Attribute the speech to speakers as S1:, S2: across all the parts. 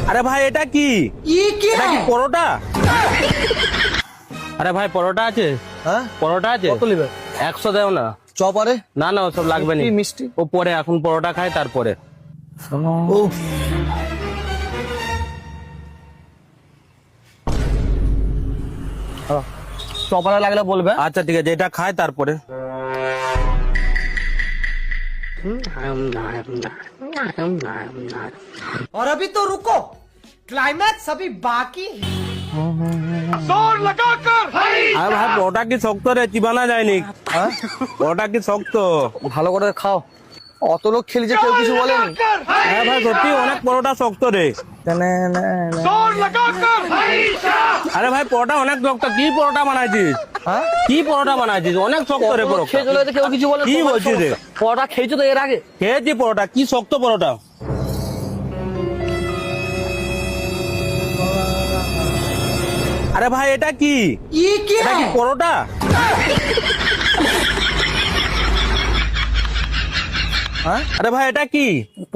S1: আরে ভাই এটা কি এটা কি পরোটা? আরে ভাই পরোটা আছে?
S2: হ্যাঁ
S1: পরোটা আছে?
S2: কত নিবে?
S1: 100 দেও না।
S2: চপ আরে
S1: না না ওসব লাগবে না।
S2: কি মিষ্টি?
S1: ও পরে, এখন পরোটা খাই তারপরে।
S2: ও চপ আরে লাগলে বলবে।
S1: আচ্ছা ঠিক আছে, এটা খাই তারপরে।
S3: और अभी तो रुको, क्लाइमैक्स अभी बाकी है।
S1: আরে ভাই পরোটা কি শক্ত রে, চিবানা যায়নি।
S2: হ্যাঁ
S1: পরোটা কি শক্ত?
S2: ভালো করে খাও, অত লোক খেলি যে কেউ কিছু বলেনি।
S1: হ্যাঁ ভাই সত্যি অনেক পরোটা শক্ত রে। আরে ভাই পরোটা অনেক শক্ত। কি পরোটা বানাইছিস?
S2: হ্যাঁ
S1: কি পরোটা বানাইছিস? অনেক শক্ত রে পরোটা।
S2: খেয়ে চলে কেউ কিছু বলে?
S1: কি বলছিস রে?
S2: পরোটা খেয়েছো তো এর আগে?
S1: খেয়েছি পরোটা, কি শক্ত পরোটা। আরে ভাই এটা কি?
S3: ये क्या
S1: এটা কি
S3: है?
S1: পরোটা?
S2: হ্যাঁ
S1: আরে ভাই এটা কি?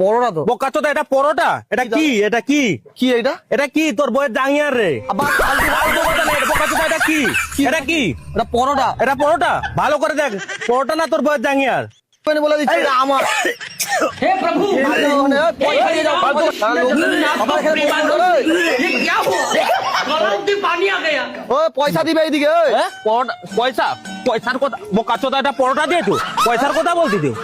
S2: পরোটা তো।
S1: বোকাচোদা এটা পরোটা? এটা কি? এটা কি?
S2: কি এটা?
S1: এটা কি তোর বইয়ের জাঙ্গিয়ার রে?
S2: আবার
S1: ফালতু কথা না, এটা বোকাচোদা, এটা কি? এটা কি?
S2: এটা পরোটা
S1: এটা পরোটা? ভালো করে দেখ, পরোটা না তোর বইয়ের জাঙ্গিয়ার।
S2: বলে দিচ্ছি এটা আমার।
S3: हे प्रभु,
S2: পয়সা দিয়ে যাও, ফালতু। আমার এখানে
S3: ये क्या हुआ? गलाव में पानी आ गया।
S2: ও পয়সা দিবে এইদিকে।
S1: হ্যাঁ? পরোটা পয়সা? পয়সার কথা বোকাচোদা, এটা পরোটা দিয়েছো? পয়সার কথা বলছি তুই?